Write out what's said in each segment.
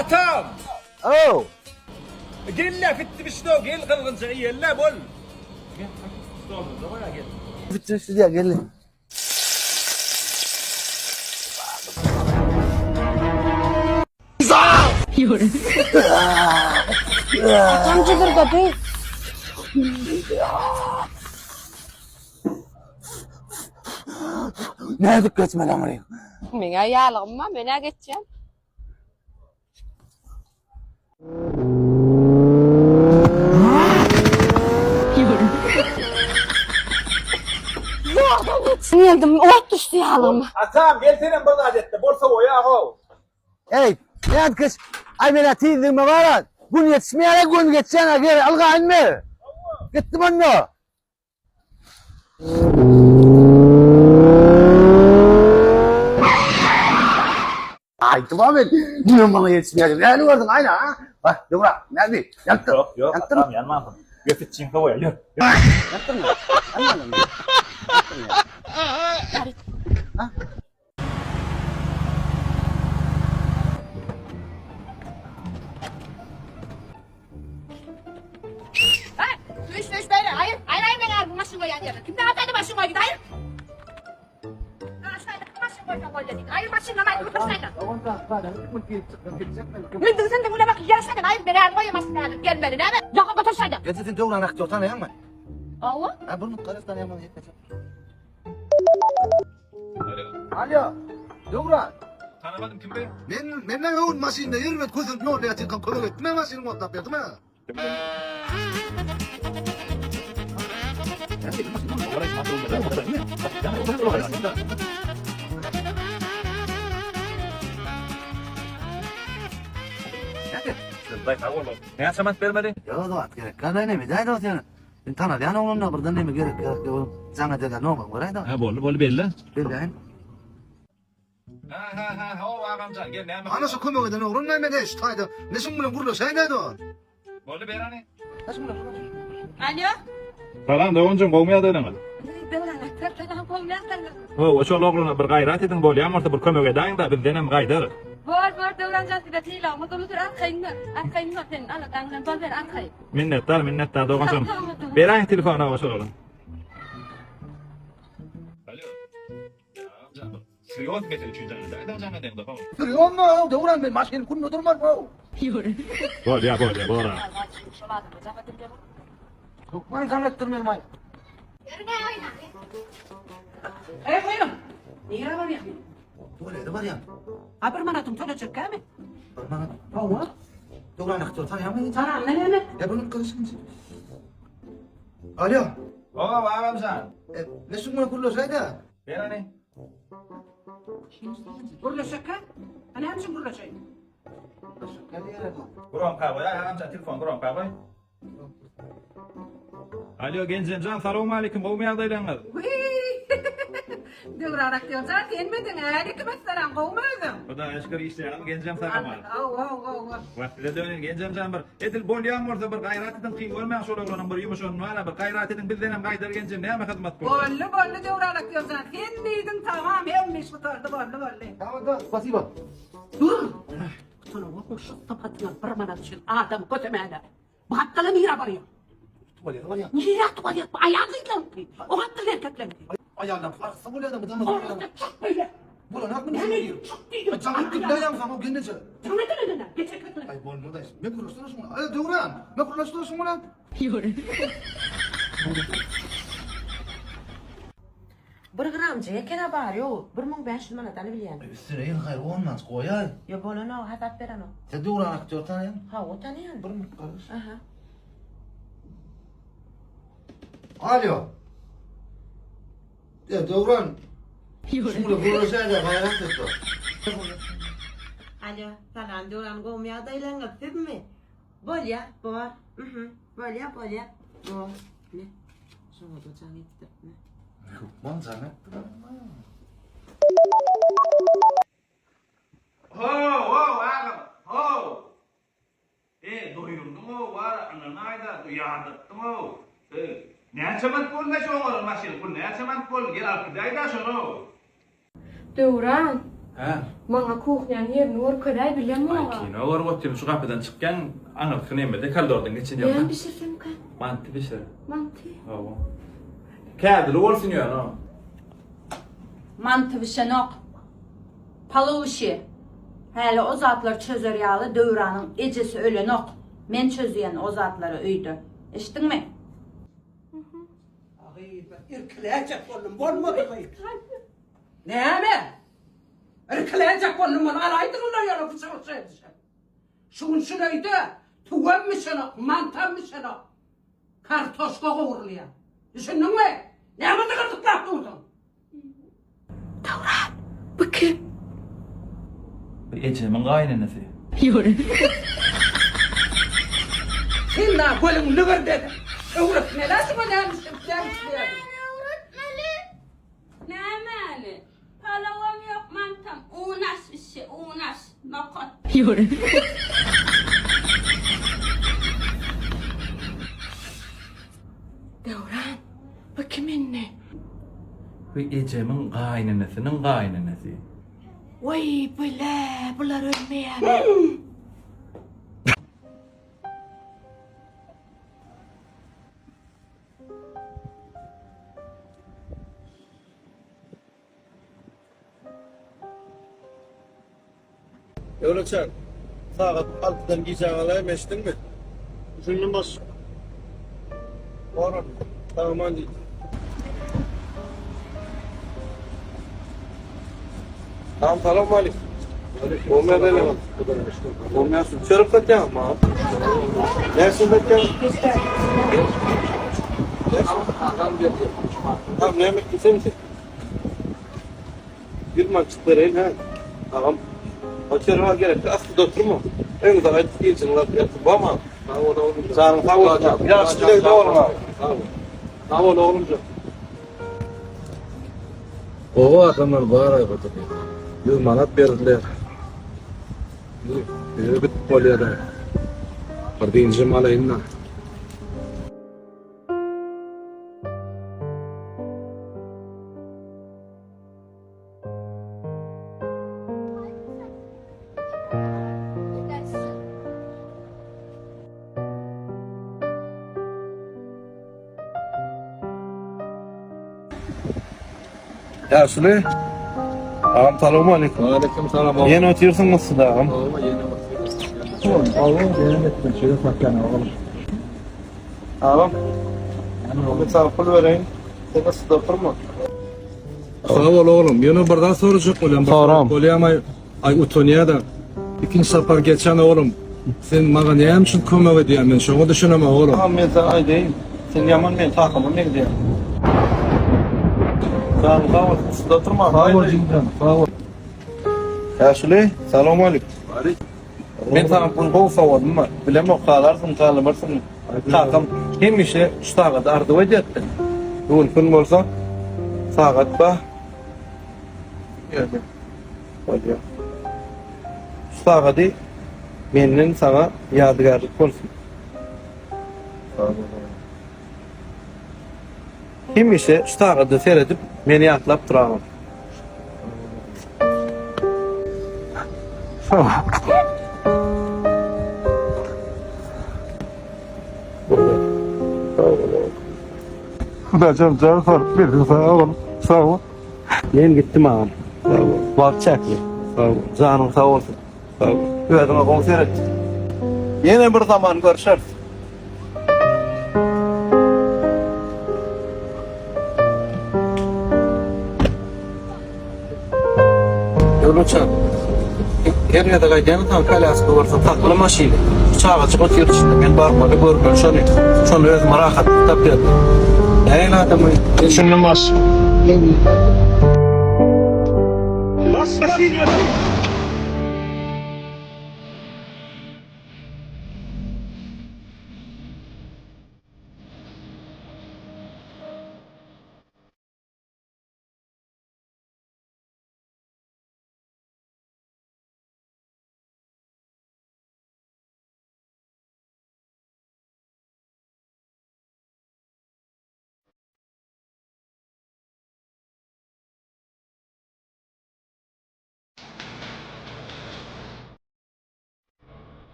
Atam! Oh! Gel la fitti bişto gel kılgınca iyi la bol. Gel stolda baya gel. Bitirişti diye gelin. Kaçıncıdır köpeği? Ne dikkat etme lan oraya. Mene yağlığıma mene geçeceğim. Geldim, ot düştü yağlığıma. Atam gel senin burada adette borsa o ya ho. Hey! Ne kız? Ay bana tiydim mi var? Gün yetişmeyerek gün geçeceğine gel alga inme. Gittim anne. Ay tamam ben. Bunun bana yetişmeyecek. Yani vardın aynı ha. Bak dur bak. Nerede? Yaktın. Yok yok Yaktın mı? atam yanmam. Göfitçin kavaya yok. Yaktın mı? Anladın mı? Yaktın ya. Ha? Düş böyle, hayır. Hayır ben aldım başını koyan yerine. Kimden ataydı başını koydu, hayır. Başını koydu koydu. Hayır başını hayır kurtarsaydın. Mündün sen de buna bak yarısaydın. Hayır beni aldım koyamazsın yani. Gel beni değil mi? Yakın götürsaydın. Getirdin doğuran aktör tanıyan mı? Allah. Ha bunu karısı tanıyan mı? Alo. Alo. Doğuran. Tanımadım kim be? Benden yoğun maşinede yürümet kuzun ne oraya çıkan kolu et. Ne maşini muhatap yaptım ha? Ne samat vermedi? Ya da at gerek. Kadar ne mi? Dayda ot yani. Tanıdı yani onunla buradan ne mi gerek? Sana dedi ne olur? Buraya da. Ha bolu belli. Bildiğin. Ha o ağamcan gel ne yapayım? Anası kömür eden oğlum ne mi de işte haydi. Ne sun bunun kurulu şey neydi o? Bolu berani. Nasıl bunun? Alo. Falan da oncun kovmaya döneme. Ben anahtar falan koymayan O şu oğluna bir gayret edin bol yağmurda bir kömöge dayın da bizden hem gaydar. Var devrancası da değil ama dolu dur arkayın sen anahtarından bal ver arkayı. Minnettar doğancum. Berani telefonu o şu oğlun. Alo. Ya amca. Siyot metre üçüncü da canına denk falan. Duruyor mu? Doğuran ben maşinin kurunu durmaz mı? Bol ya. Ben zannettirmiyorum ay. Buyurun. Niye var ya? Böyle var ya. Haber manatım sana çekker mi? Bana. Hava. Doğuran aktör tanıyan mı? Sana ne? Ya bunun karısını. Alo. O ağamcan. Ne sun bunun kurulu şey de? Berani. Burada şekker. Hani hemşin burada şey. Kurom kahve ya amca telefon kurom kahve. Alo gencemcan selamun aleyküm kovmaya dayılanlar. Devrarak diyorsan gelmedin. Hadi kime selam kovmadın. O da aşkır işleyenim gencem sakama. Vaktide dönün gencemcan bir. Edil bol yağmurda bir gayret edin kıyım olmayan şöyle olanın bir yumuşun valla bir gayret edin bizden hem gaydar gencem neyme hizmet bu. Bollu devrarak diyorsan. Kendiydin tamam. Emmiş tutardı bollu. Tamam da. Spasiba. Dur. Sana bakmış şu tapatına bir manatçın adam kötemene. Bu hattalı mira var ya. Tuvalet var ya. Niye tuvalet? Ayağıyla. O hattalı erkeklendi. Ayağından farklı bu adam adamı. Orada çok böyle. Bu lan hakkında Yani ne diyor? çok değil. Canım kutlayacağım sana o gündüzce. Sana ne? Geçer katılın. Ay bol buradayız. Ne kuruşturuyorsun lan? Ay Doğuran. Ne kuruşturuyorsun lan? Bir gramcıya kene var yo. 1500 manatını bilyen. Üstüne en hayır olmaz koyar. Yo bolana hasap veren o. Sen Doğuran aktör tanıyan. Ha o tanıyan. Bir mi karış? Aha. Alo. Ya Doğuran. Şimdi kurulu şey de hayrat etti. Alo, falan duran gomya dayılan siz mi? Bol ya, bol. Bol ya. Bol. Ne? Şunu da can etti. Ne? Ben zannettim. Ho ağam ho. Doyurdum o var ananayda uyandırdım o. Ne çamat bol ne şu olur maşin bol ne çamat bol gel al dayda şunu. Devran, Ha. Bana kuhyan yerini orkaday bilem Ay oğa. kino gorwatym şu kapıdan çıkkan aňyr kynymda kaldordun geçen Ben ýylda. pişirsem kan. Mantı pişir. Mantı. Hawa. Kädil bolsun ýa-na. Mantı bişenok. Paluşi. Hele o zatlar çözer yağlı dövranın ecesi ölenok. Men çözüyen o zatları öydü. Eşittin mi? İrkileyecek oğlum, olmadı mı? Ne mi? İrkileyecek oğlum, alaydın da yana fısırırsaydı sen. Şun şunaydı, tuvan mı şuna, mantan mı şuna? Kartoşka kavurluya. Düşündün mü? Ne mi tıkırtıklar durdun? Bu kim? Ecemin gaýnanasy. Sen daha golün nügür dedi. Öğret ne lazım o neymişim, neymişim. Nämäli? Palavam yok mantam. Unas işi, unas. Nokot. Devran, bu kiminni? Bu Ecemin gaýnanasynyň gaýnanasy. Vay bile, bular ölmeyen. Öğretmen, saat 6'dan giyeceğin alayım, eşittin mi? Düşündüm bas. Var. Tamam hadi. Tamam, selam aleyküm. Olmaya böyle bak. Olmayasın. Çörük katacağım mı? Nersin katacağım? Tamam, ne yemek yiyecek misin? Bir mançıkları el ha. Tamam. Açarıma gerek de aslında oturma. En güzel açık için laf yaptım ama canım sağ olacak. Yaşlı bile de olma. Sağ ol oğlumca. O adamlar bağır ay batı. 100 manat verdiler. Bir bit poliyada. Bir deyince malayınla. Ya Süley. Ağam selamun aleyküm. Aleyküm selam. Yeni oturuyorsun nasıl da ağam? Oğlum yeni bakıyorsun. Oğlum benim ettim. Şöyle saklan oğlum. Ağam. Bir sana pul vereyim. Sen nasıl da oturma? Sağ ol oğlum. Yine buradan soracak ulan. Soram. Polyamay ay utoniya da. İkinci safar geçen oğlum. Sen bana ne için kömek ediyorsun? Ben şunu düşünemem oğlum. Ağam ben sana ay deyim. Sen yaman ben takımım ne diyeyim? Sağ ol. Nasıl da oturma. Sağ ol Cimcan. Sağ ol. Ya Süley. Selamun aleyküm. Ben sana pul kol savadım var. Bilem o kalarsın kalırsın. Takım hem işe şu saat ardı etti. Bugün gün olsa saat ba. Yani. Hadi. Şu saati menden sana yadigarlık olsun. Kim işe şu saati seyredip beni yaklap duramam. Hocam can sor. Bir sağ ol. Sağ ol. Ben gittim ağam. Sağ ol. Bakacak mı? Sağ ol. Canım sağ olsun. Sağ ol. Üvedime konser et. Yine bir zaman görüşürüz. Yolunca her yerde kaydan tam kalasını varsa takılı maşini. Çağa çıkıp yürüyüşünde ben barmadı görmüyorum şunu özüme rahat tapıyorum. Neyin adamı? Düşündüm baş.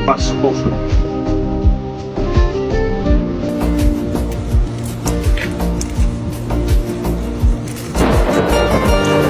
Başım olsun.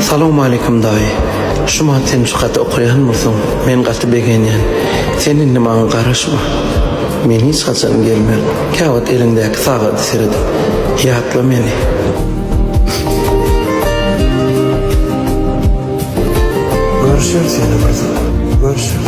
Salamu aleykum daýy. Şuma sen şu gaty okuýanmysyň? Men gaty begenýän. Sen indi maňa garaşma. Men hiç haçan gelmem. Käwat elindäki sagaty seredi. Ýatla meni. Görüşürüz seni kızım. Görüşürüz.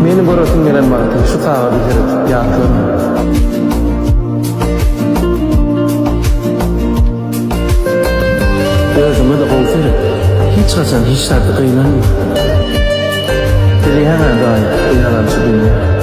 Meni borasın gelen vakti şu sağa bitirip yatırım. Özüme de olsaydı hiç haçan hiç şartı kıyılanma. Dili hemen dahi kıyılanamsı dünya.